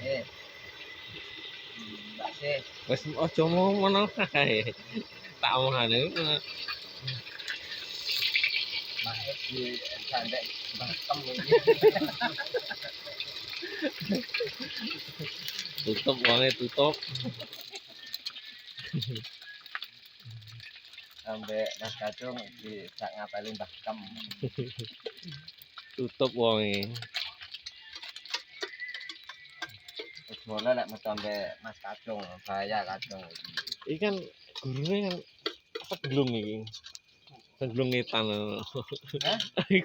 Eh, Mbak sih. Wes aja ngono kae. Tak omongane. Mbak di candek bakem iki. Tutup wonge tutup. Ambek Mas Kacung di sak ngapelin bakem. Tutup wonge. Wis ngono lek metu ambek Mas Kacung, bahaya Kacung iki. Iki kan gurune kan seglung iki. Seglung ngetan. Hah?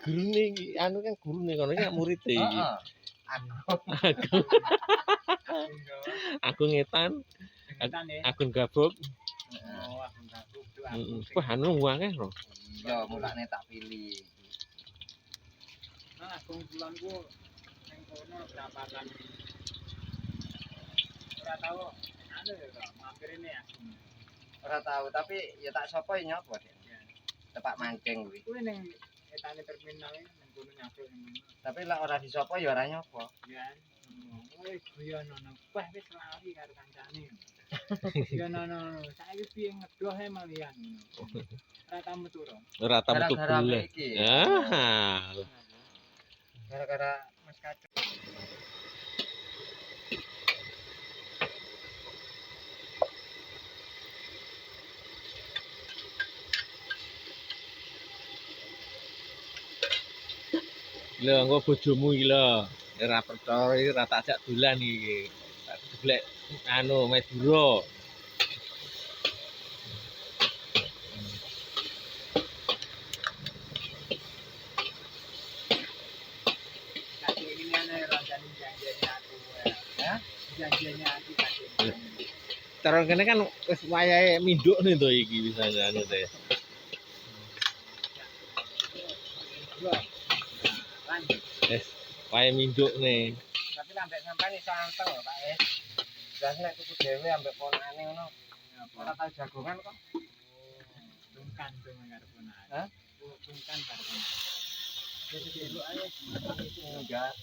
Gurune iki anu kan gurune kono iki murid iki. Heeh. Aku ngetan. Akun gabuk. Heeh. Wah anu akeh lho. Iya, mulane tak pilih. Nah, kumpulanku yang kono pendapatan ora tahu anu ya kok mampir ini ya. Ora tahu, tapi ya tak sapa ya nyopo, Dik. Tepak mancing kuwi. Kuwi ning etane terminal ning kono nyapuk ning kono. Tapi lek ora disapa ya ora nyopo. Ya. Wis guyon ono. Wah wis lali karo kancane. Guyon ono. Saiki piye ngedohe malian ngono. Ora tamu turu. Ora tak metu Gara-gara bulan. iki. Ah. Gara-gara Mas Kacung. Lho engko bojomu iki lho. Ora percaya iki ora tak ajak dolan iki. Tak golek anu Madura. Kasih ini ana rancane janjiane aku. Ya? Janjiane aku kasih. Cara kene kan wis wayahe minduk nih to iki bisanya anu teh. Lanjut. Wis wayahe minduk nih. Tapi ambek sampean iso anteng lho, Pak. Jelas nek tuku dhewe ambek ponakane ngono. Ora tau jagongan kok. Tungkan tuh karo puna. Hah? Tungkan karo puna. Wis delok ae. Enggak.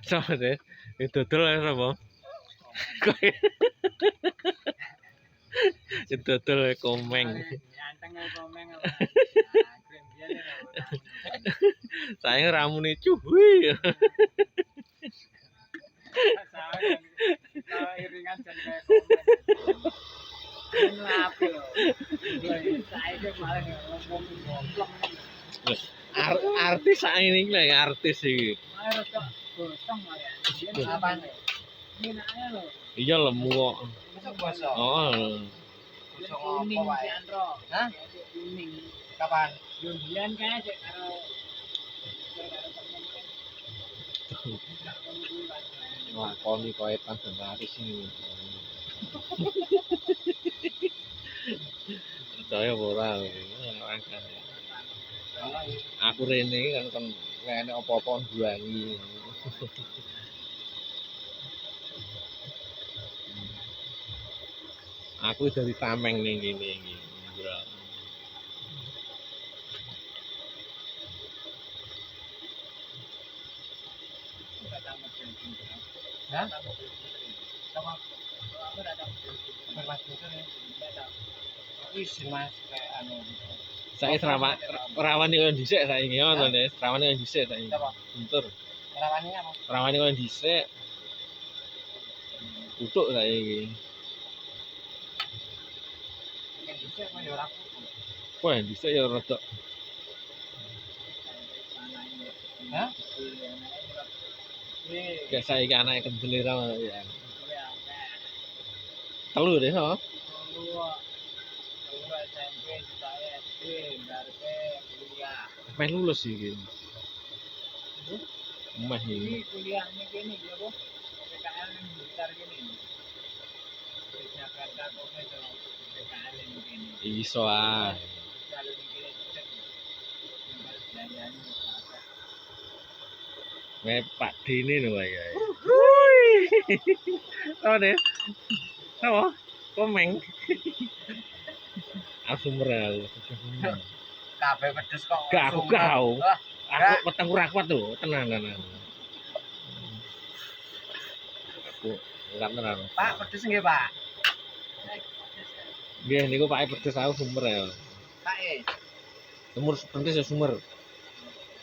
Sama deh. Itu dodol ya apa? Itu dodol komeng. Anteng komeng. Saya ramune cuy. Iringan dan kayak komen. Ngapain loh? Saya malah ngomong goblok. Artis ini lah artis iki. Malah rada gosong malah. Dia Apane? minaknya loh. Iya lemu kok. Besok poso. Oh. Poso Kuning ngopo si wae? Andro. Hah? Kuning. Kapan? Bulan kayak cek karo Lakoni koetan dan artis ini. Percaya apa ora? Aku rene kan kon ngene apa-apa nduangi. Aku dari Tameng ning kene iki. Bro. Hah? Sama aku datang. Mas itu ya. Wis Mas kayak anu. Saya rawani koyo dhisik saiki ya to, Des. Rawani koyo dhisik saiki. Apa? Bentur. Rawani apa? Rawani koyo dhisik. Utuk saiki. Yang dhisik kok ya ora kudu. Wah, dhisik ya rada. Hah? Kayak saiki anake kendel ra ya. Telu deh, oh. SMP, saya SD, baru kuliah. Sampai lulus sih gitu. Mah Ini ini. kuliahnya gini, ya bu. PKL yang besar gini. Di Jakarta kok itu PKL yang gini. Iso ah. Kalau di gini cek, tinggal belanjanya apa. Pak Dini lho ya. Oh deh. Apa? Komeng. Aku merau. Kabeh pedes kok. Gak aku sumpah. kau. Wah, Aku petang ora kuat tuh, tenang. Aku enggak tenang. Pak, pedes nggih, Pak? Nggih niku Pak pedes aku sumber ya. Pak, Sumur pedes ya sumur.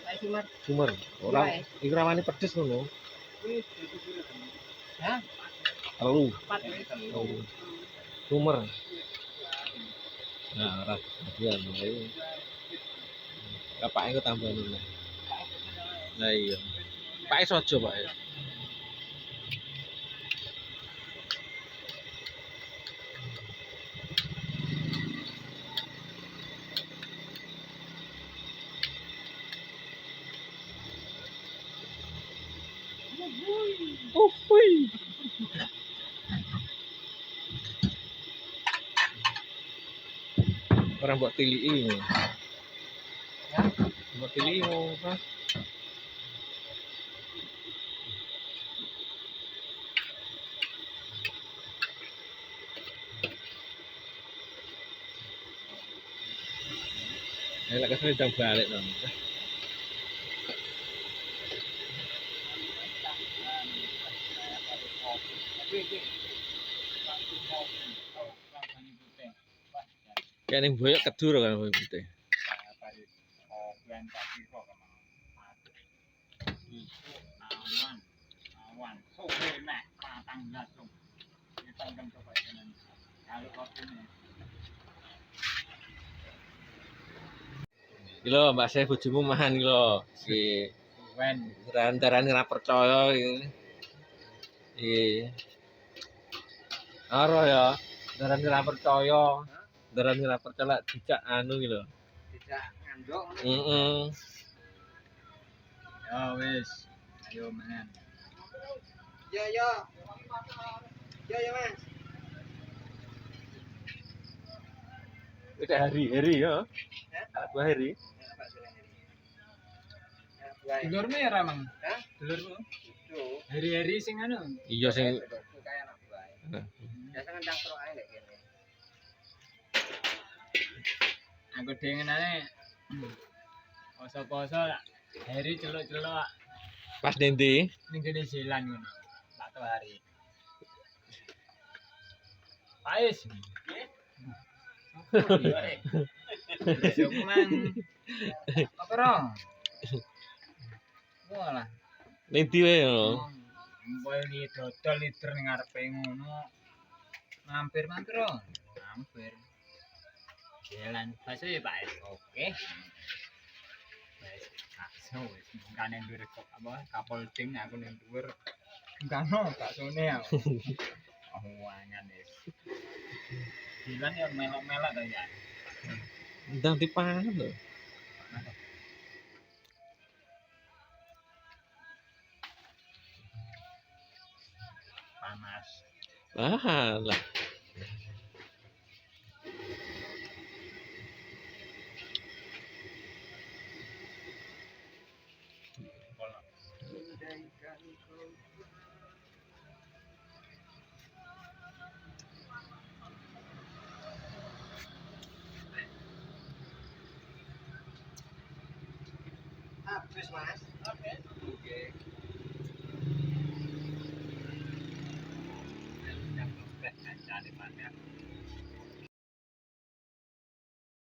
Pak Sumar. Sumur. Ora iku rawani pedes ngono. Wih, itu dulu kan. Hah? Telu. Empat ya itu. Oh. Sumur. Nah, ora. Iya, mulai. Bapaknya tambah dulu. Nah iya. Pak sojo Pak. Oh, wih. Orang buat tilii. Ya. Buat tilii mau apa? Lek kesane jam balik nang. Kayak ning boyok kedur kan boy putih. Awan, sore nek patang langsung. Kita akan coba jalan. Kalau kopinya. Iki lho Mbak Saya bojomu mahan iki lho. Iki Wen, daran-daran ora percaya iki. Iki. Ora ya, daran ora percaya. Daran ora percaya lek dijak anu iki lho. Tidak nganduk. Heeh. ya wis. Ayo mangan. Ya, ya. Ya, ya, Mas. Itu hari ya. Gua hari. Dulurmu ya Ramang? Hah? Dulurmu? Itu. Hari-hari sing anu. Iya sing Kayak anak buah. Biasa kan cangkruk ae lek kene. Aku dengenane poso-poso lah. Hari celuk-celuk pas nanti ning kene silan ngono. Tak tahu hari. Pais. Cuman apa rong? Walah. nanti wae lho. Mbok li dodol liter ning ngarepe ngono. Mampir rong. Mampir. Jalan bakso ya Pak. Oke. Wes, bakso wis mangkane ndur kok apa kapol ding aku ning dhuwur. Engkano baksone ya. Oh, angan wis. Jalan ya melok-melok to ya. Ndang dipangan lho. Panas. Ah, lah. Habis, Mas. Oke. Yang dompet kancane banyak.